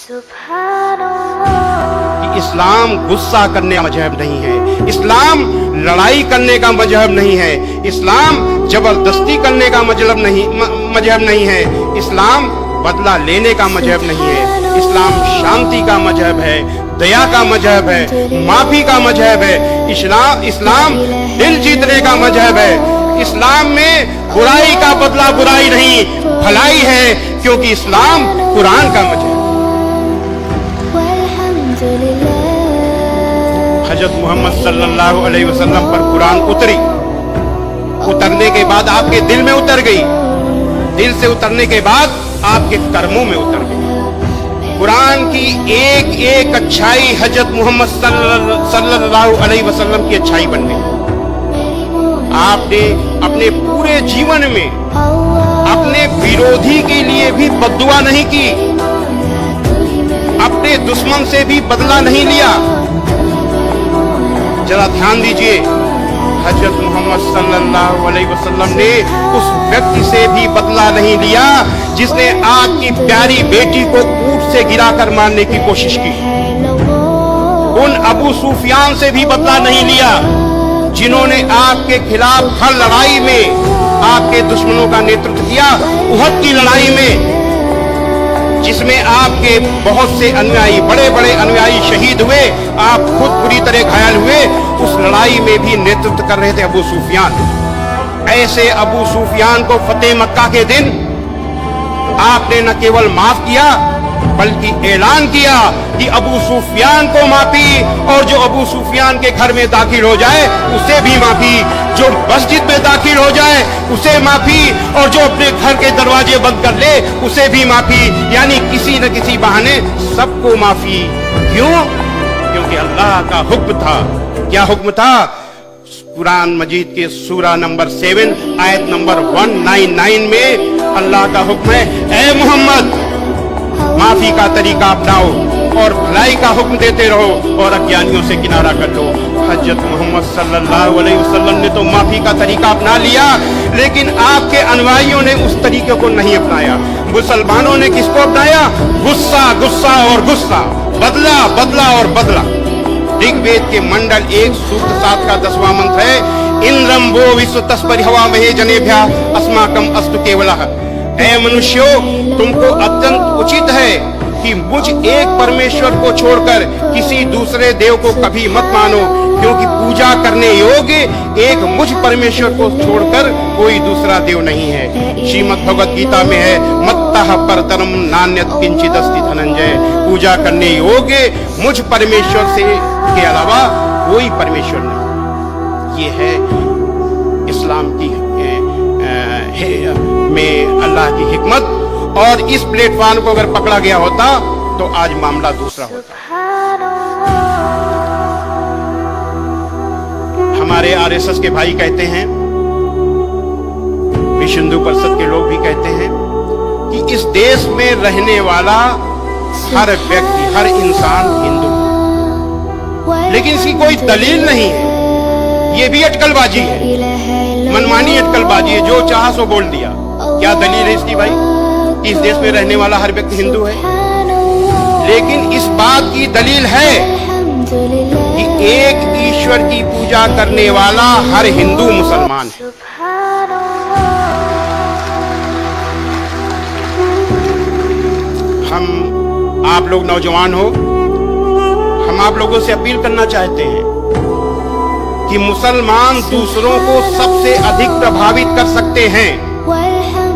کہ اسلام غصہ کرنے کا مذہب نہیں ہے، اسلام لڑائی کرنے کا مذہب نہیں ہے، اسلام زبردستی کرنے کا مذہب نہیں ہے، اسلام بدلہ لینے کا مذہب نہیں ہے، اسلام شانتی کا مذہب ہے، دیا کا مذہب ہے، معافی کا مذہب ہے، اسلام دل جیتنے کا مذہب ہے، اسلام میں برائی کا بدلہ برائی نہیں بھلائی ہے، کیونکہ اسلام قرآن کا مذہب ہے۔ حضرت محمد صلی اللہ علیہ وسلم پر قرآن اترنے کے بعد آپ کے دل میں اتر گئی، دل سے اترنے کے بعد آپ کے کرموں میں اتر گئی۔ قرآن کی ایک ایک اچھائی حضرت محمد صلی اللہ علیہ وسلم کی اچھائی بن گئی۔ آپ نے اپنے پورے جیون میں اپنے بیرودھی کے لیے بھی بد دعا نہیں کی، اپنے دشمن سے بھی بدلہ نہیں لیا۔ ذرا دھیان دیجئے، حضرت محمد صلی اللہ علیہ وسلم نے اس ویکتی سے بھی بدلہ نہیں لیا جس نے آپ کی پیاری بیٹی کو اونٹ سے گرا کر مارنے کی کوشش کی۔ ان ابو سفیان سے بھی بدلہ نہیں لیا جنہوں نے آپ کے خلاف ہر لڑائی میں آپ کے دشمنوں کا نیترتو کیا۔ احد کی لڑائی میں جس میں آپ کے بہت سے انویائی، بڑے بڑے انویائی شہید ہوئے، آپ خود بری طرح گھائل ہوئے، اس لڑائی میں بھی نیترتو کر رہے تھے ابو سفیان۔ ایسے ابو سفیان کو فتح مکہ کے دن آپ نے نہ کیول معاف کیا بلکہ اعلان کیا کہ ابو سفیان کو معافی، اور جو ابو سفیان کے گھر میں داخل ہو جائے اسے بھی معافی، جو مسجد میں داخل ہو جائے اسے معافی، اور جو اپنے گھر کے دروازے بند کر لے اسے بھی معافی، یعنی کسی نہ کسی بہانے سب کو معافی۔ کیوں؟ کیونکہ اللہ کا حکم تھا۔ کیا حکم تھا؟ قرآن مجید کے سورہ نمبر 7 آیت نمبر 199 میں اللہ کا حکم ہے، اے محمد معافی کا طریقہ اپناؤ اور بھلائی کا حکم دیتے رہو اور اگیانیوں سے کنارہ کر لو۔ حضرت محمد صلی اللہ علیہ وسلم نے تو معافی کا طریقہ اپنا لیا، لیکن آپ کے انوائیوں نے اس طریقے کو نہیں اپنایا۔ مسلمانوں نے کس کو اپنایا؟ غصہ، غصہ اور غصہ، بدلہ، بدلہ اور بدلہ۔ رگ وید کے منڈل 1 سوکت 7 کا 10واں منتر ہے، اندرم وہ وشو تسپری ہوا مہے جنے بھیا اسماکم استو کیولہ۔ اے منشیو، تم کو اتنت اچت ہے کہ مجھ ایک پرمیشور کو چھوڑ کر کسی دوسرے دیو کو کبھی مت مانو، کیونکہ پوجا کرنے یوگے ایک مجھ پرمیشور کو چھوڑ کر کوئی دوسرا دیو نہیں ہے۔ شریمد بھگوت گیتا میں ہے، متّہ پرترم نانیت کنچت استی دھننجے، پوجا کرنے یوگے مجھ پرمیشور سے کے علاوہ کوئی پرمیشور نہیں۔ یہ ہے اسلام کی میں اللہ کی حکمت، اور اس پلیٹ فارم کو اگر پکڑا گیا ہوتا تو آج معاملہ دوسرا ہوتا۔ ہمارے RSS کے بھائی کہتے ہیں، وشو ہندو پریشد کے لوگ بھی کہتے ہیں کہ اس دیش میں رہنے والا ہر ویکتی، ہر انسان ہندو، لیکن اس کی کوئی دلیل نہیں ہے۔ یہ بھی اٹکل بازی ہے، منمانی اٹکل بازی ہے، جو چاہا سو بول دیا۔ کیا دلیل ہے اس کی بھائی؟ اس دیش میں رہنے والا ہر ویکتی ہندو ہے، لیکن اس بات کی دلیل ہے کہ ایک ایشور کی پوجا کرنے والا ہر ہندو مسلمان ہے۔ ہم آپ لوگ نوجوان ہو، ہم آپ لوگوں سے اپیل کرنا چاہتے ہیں کہ مسلمان دوسروں کو سب سے ادھک پربھاوت کر سکتے ہیں۔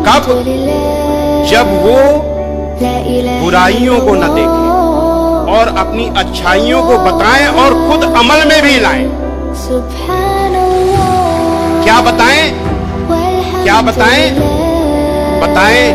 کب؟ جب وہ برائیوں کو نہ دیکھیں اور اپنی اچھائیوں کو بتائیں اور خود عمل میں بھی لائیں۔ کیا بتائیں؟ کیا بتائیں؟ بتائیں